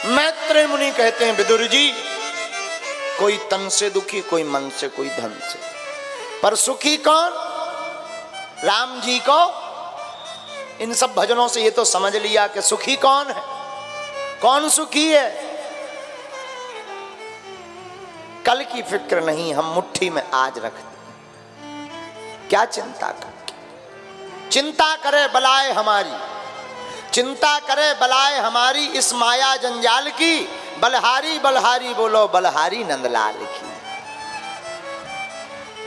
मैत्रेय मुनि कहते हैं विदुर जी, कोई तन से दुखी, कोई मन से, कोई धन से, पर सुखी कौन? राम जी को इन सब भजनों से ये तो समझ लिया कि सुखी कौन है, कौन सुखी है। कल की फिक्र नहीं, हम मुट्ठी में आज रखते, क्या चिंता करके? चिंता करे बलाए हमारी, चिंता करे बलाए हमारी इस माया जंजाल की, बलहारी बलहारी बोलो बलहारी नंदलाल की।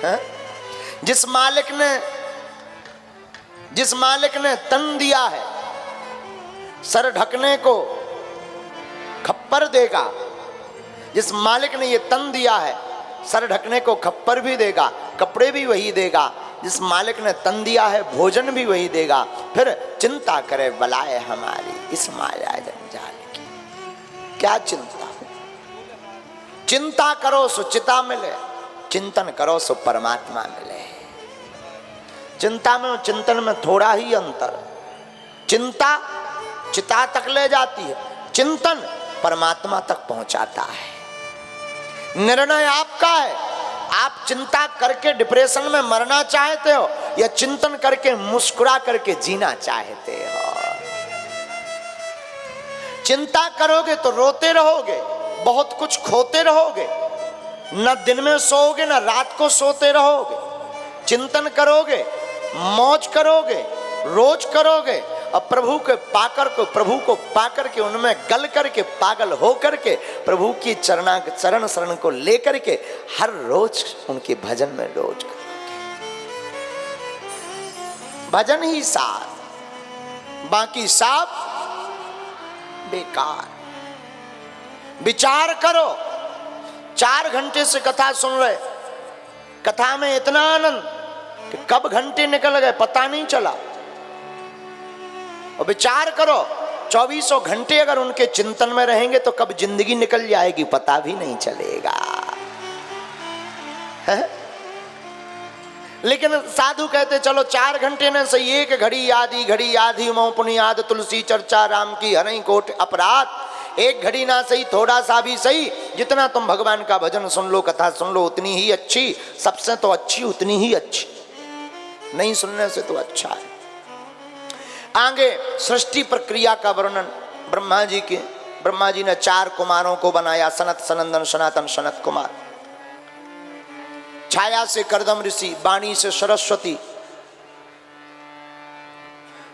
है? जिस मालिक ने तन दिया है, सर ढकने को खप्पर देगा। जिस मालिक ने ये तन दिया है, सर ढकने को खप्पर भी देगा, कपड़े भी वही देगा। जिस मालिक ने तन दिया है, भोजन भी वही देगा। फिर चिंता करे बलाए हमारी इस माया जंजाल की, क्या चिंता? चिंता करो सो चिता मिले, चिंतन करो सो परमात्मा मिले। चिंता में और चिंतन में थोड़ा ही अंतर। चिंता चिता तक ले जाती है, चिंतन परमात्मा तक पहुंचाता है। निर्णय आपका है, आप चिंता करके डिप्रेशन में मरना चाहते हो या चिंतन करके मुस्कुरा करके जीना चाहते हो। चिंता करोगे तो रोते रहोगे, बहुत कुछ खोते रहोगे, न दिन में सोओगे न रात को सोते रहोगे। चिंतन करोगे, मौज करोगे, रोज करोगे, और प्रभु को पाकर के उनमें गल करके, पागल हो करके प्रभु की चरण शरण को लेकर के हर रोज उनके भजन में रोज करोगे। भजन ही साथ, बाकी सब बेकार। विचार करो, 4 घंटे से कथा सुन रहे, कथा में इतना आनंद कि कब घंटे निकल गए पता नहीं चला। और विचार करो, 2400 घंटे अगर उनके चिंतन में रहेंगे तो कब जिंदगी निकल जाएगी पता भी नहीं चलेगा। है? लेकिन साधु कहते चलो 4 घंटे ने सही, 1 घड़ी आधी मो पुनियाद तुलसी चर्चा राम की हरई कोट अपराध। 1 घड़ी ना सही, थोड़ा सा भी सही, जितना तुम भगवान का भजन सुन लो, कथा सुन लो, उतनी ही अच्छी। सबसे तो अच्छी उतनी ही अच्छी, नहीं सुनने से तो अच्छा है। आगे सृष्टि प्रक्रिया का वर्णन ब्रह्मा जी ने 4 कुमारों को बनाया, सनत सनंदन सनातन सनत कुमार। छाया से करदम ऋषि, वाणी से सरस्वती,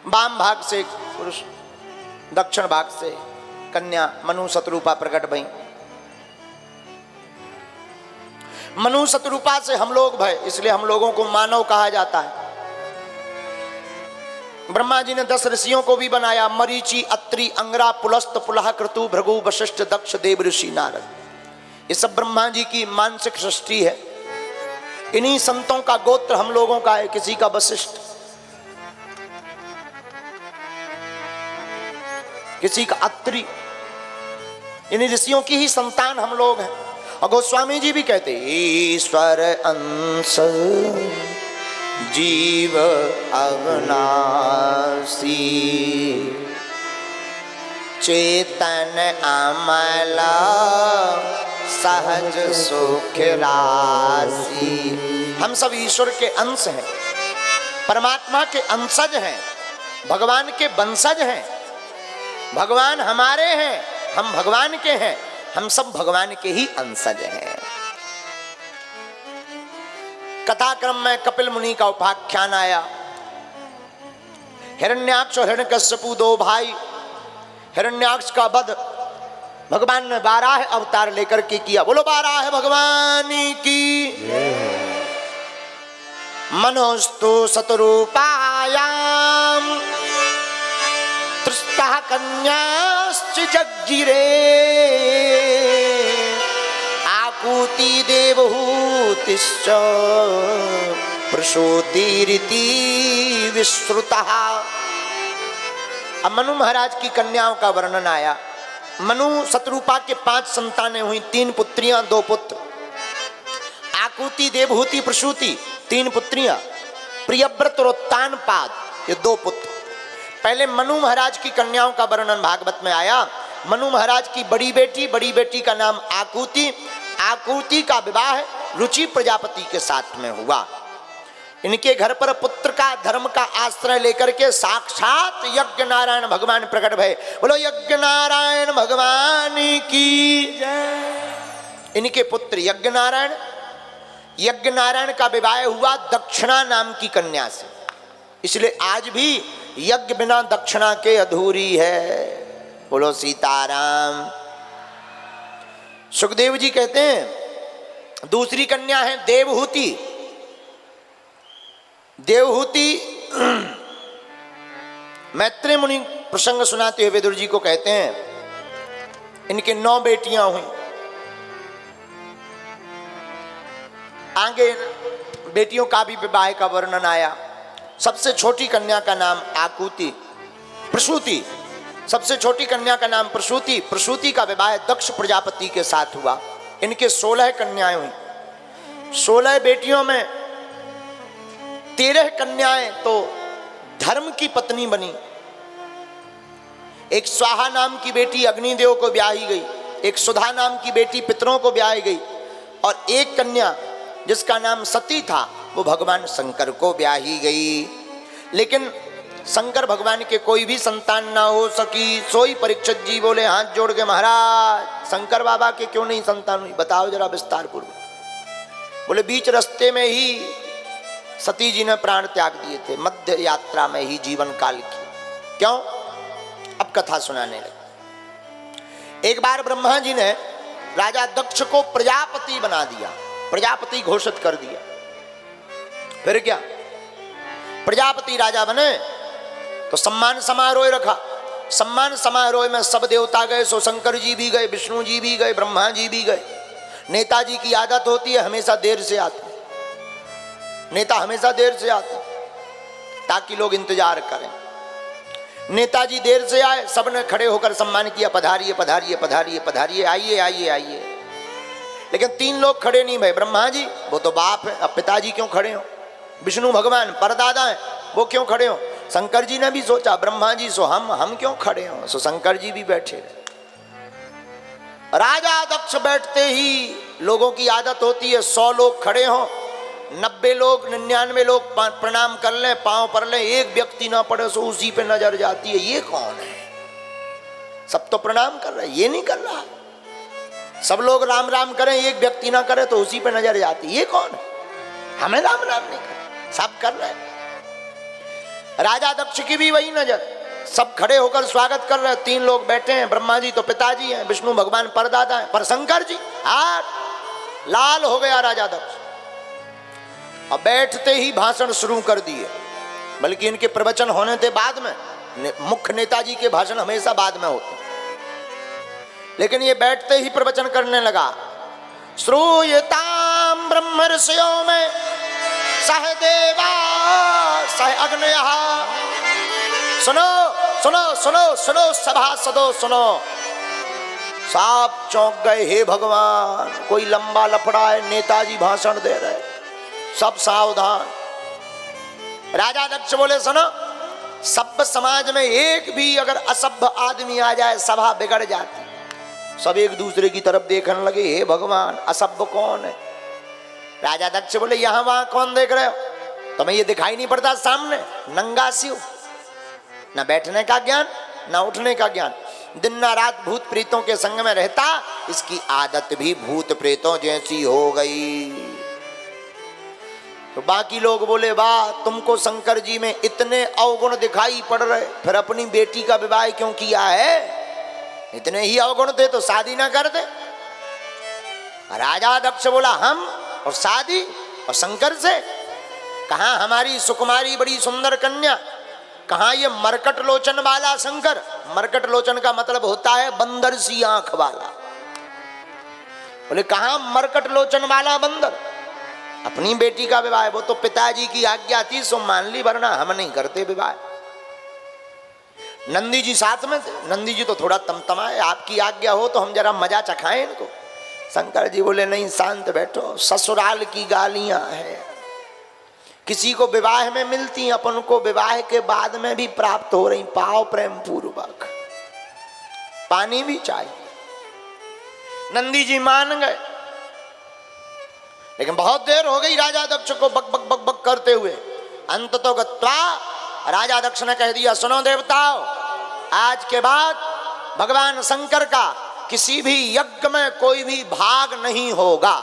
वाम भाग से पुरुष, दक्षिण भाग से कन्या मनु शतरूपा प्रकट भई। मनु शतरूपा से हम लोग भय, इसलिए हम लोगों को मानव कहा जाता है। ब्रह्मा जी ने 10 ऋषियों को भी बनाया, मरीचि, अत्रि, अंगरा, पुलस्त, पुलह, क्रतु, भृगु, वशिष्ठ, दक्ष, देव ऋषि, नारद। ये सब ब्रह्मा जी की मानसिक सृष्टि है। इन्हीं संतों का गोत्र हम लोगों का है, किसी का वशिष्ठ, किसी का अत्रि। इन्हीं ऋषियों की ही संतान हम लोग हैं। और गोस्वामी जी भी कहते ईश्वर अंश जीव अविनाशी, चेतन अमला सहज सुख राशि। हम सब ईश्वर के अंश हैं, परमात्मा के अंशज हैं, भगवान के वंशज हैं। भगवान हमारे हैं, हम भगवान के हैं, हम सब भगवान के ही अंशज हैं। कथाक्रम में कपिल मुनि का उपाख्यान आया। हिरण्याक्ष और हिरण्यकश्यपु 2 भाई। हिरण्याक्ष का वध भगवान ने 12 अवतार लेकर के किया। बोलो 12 भगवान की। मनोस्तु शतरूपायाम त्रिस्तः कन्याश्च जज्ञिरे, आकूति देवहूतिश्च प्रसूतिरिति विश्रुतः। अब मनु महाराज की कन्याओं का वर्णन आया। मनु शतरूपा के 5 संतानें हुई, 3 पुत्रियां 2 पुत्र। आकूति देवहूति प्रसूति 3 पुत्रियां, प्रियव्रत और उत्तानपाद ये 2 पुत्र। पहले मनु महाराज की कन्याओं का वर्णन भागवत में आया। मनु महाराज की बड़ी बेटी का नाम आकुति। आकुति का विवाह रुचि प्रजापति के साथ में हुआ। इनके घर पर पुत्र का धर्म का आश्रय लेकर के साक्षात यज्ञ नारायण भगवान प्रकट भये। बोलो यज्ञ नारायण भगवान की जय। इनके पुत्र यज्ञ नारायण का विवाह हुआ दक्षिणा नाम की कन्या से। इसलिए आज भी यज्ञ बिना दक्षिणा के अधूरी है। बोलो सीताराम। सुखदेव जी कहते हैं दूसरी कन्या है देवहूति। देवहूति मैत्रेय मुनि प्रसंग सुनाते हुए विदुर जी को कहते हैं इनके 9 बेटियां हुई। आगे बेटियों का भी विवाह का वर्णन आया। सबसे छोटी कन्या का नाम आकुति, प्रसूति। सबसे छोटी कन्या का नाम प्रसूति। प्रसूति का विवाह दक्ष प्रजापति के साथ हुआ। इनके 16 कन्याएं हुई। 16 बेटियों में 13 कन्याएं तो धर्म की पत्नी बनी। एक स्वाहा नाम की बेटी अग्निदेव को ब्याही गई, एक सुधा नाम की बेटी पितरों को ब्याही गई, और एक कन्या जिसका नाम सती था वो भगवान शंकर को ब्याही गई। लेकिन शंकर भगवान के कोई भी संतान ना हो सकी। सोई परीक्षित जी बोले हाथ जोड़ के महाराज शंकर बाबा के क्यों नहीं संतान हुई, बताओ जरा विस्तार पूर्वक। बोले बीच रास्ते में ही सती जी ने प्राण त्याग दिए थे, मध्य यात्रा में ही जीवन काल की। क्यों? अब कथा सुनाने लगे। एक बार ब्रह्मा जी ने राजा दक्ष को प्रजापति बना दिया, प्रजापति घोषित कर दिया। फिर क्या, प्रजापति राजा बने तो सम्मान समारोह रखा। सम्मान समारोह में सब देवता गए, सो शंकर जी भी गए, विष्णु जी भी गए, ब्रह्मा जी भी गए। नेताजी की आदत होती है हमेशा देर से आते, नेता हमेशा देर से आते ताकि लोग इंतजार करें। नेताजी देर से आए, सबने खड़े होकर सम्मान किया, पधारिए पधारिए पधारिए पधारिए, आइए आइए आइए। लेकिन 3 लोग खड़े नहीं भये। ब्रह्मा जी वो तो बाप है, अब पिताजी क्यों खड़े हो? विष्णु भगवान परदादा है, वो क्यों खड़े हो? शंकर जी ने भी सोचा ब्रह्मा जी सो हम क्यों खड़े हो? सो शंकर जी भी बैठे रहे। राजा दक्ष बैठते ही लोगों की आदत होती है 100 लोग खड़े हों, 90 लोग 99 लोग प्रणाम कर लें, पांव पर लें, एक व्यक्ति ना पड़े सो उसी पे नजर जाती है ये कौन है? सब तो प्रणाम कर रहे, ये नहीं कर रहा। सब लोग राम राम करें, एक व्यक्ति ना करे तो उसी पे नजर जाती है ये कौन है? हमें राम राम नहीं कर, सब कर रहे। राजा दक्ष की भी वही नजर, सब खड़े होकर स्वागत कर रहे। 3 लोग बैठे हैं, ब्रह्मा जी तो पिताजी हैं, विष्णु भगवान परदादा हैं, पर शंकर जी हाथ लाल हो गया राजा दक्ष। अब बैठते ही भाषण शुरू कर दिए, बल्कि इनके प्रवचन होने थे बाद में, मुख्य नेताजी के भाषण हमेशा बाद में होते, लेकिन ये बैठते ही प्रवचन करने लगा। श्रूयताम ब्रह्म ऋषियों में सह देवा सह अग्नयः। सुनो सुनो सुनो सुनो सभासदों सुनो। साफ चौंक गए, हे भगवान कोई लंबा लफड़ा है, नेताजी भाषण दे रहे, सब सावधान। राजा दक्ष बोले सुनो, सभ्य समाज में एक भी अगर असभ्य आदमी आ जाए सभा बिगड़ जाती। सब एक दूसरे की तरफ देखने लगे, हे भगवान असभ्य कौन है? राजा दक्ष बोले यहां वहां कौन देख रहे हो? तुम्हें ये दिखाई नहीं पड़ता सामने नंगा शिव, न बैठने का ज्ञान न उठने का ज्ञान, दिन न रात भूत प्रेतों के संग में रहता, इसकी आदत भी भूत प्रेतों जैसी हो गई। तो बाकी लोग बोले वाह, तुमको शंकर जी में इतने अवगुण दिखाई पड़ रहे, फिर अपनी बेटी का विवाह क्यों किया है? इतने ही अवगुण थे तो शादी ना कर दे। राजा दक्ष बोला हम और शादी और शंकर से? कहां हमारी सुकुमारी बड़ी सुंदर कन्या, कहां ये मरकट लोचन वाला शंकर। मरकट लोचन का मतलब होता है बंदर सी आंख वाला। बोले कहां मरकट लोचन वाला बंदर? अपनी बेटी का विवाह, वो तो पिताजी की आज्ञा थी सो मान ली, वरना हम नहीं करते विवाह। नंदी जी साथ में थे, नंदी जी तो थोड़ा तमतमाए, आपकी आज्ञा हो तो हम जरा मजा चखाएं इनको। शंकर जी बोले नहीं, शांत बैठो, ससुराल की गालियां हैं, किसी को विवाह में मिलती, अपन को विवाह के बाद में भी प्राप्त हो रही, पाओ प्रेम पूर्वक। पानी भी चाहिए। नंदी जी मान गए, लेकिन बहुत देर हो गई राजा दक्ष को बक बक बक बक करते हुए। अंत तो गत्वा राजा दक्ष ने कह दिया, सुनो देवताओं, आज के बाद भगवान शंकर का किसी भी यज्ञ में कोई भी भाग नहीं होगा।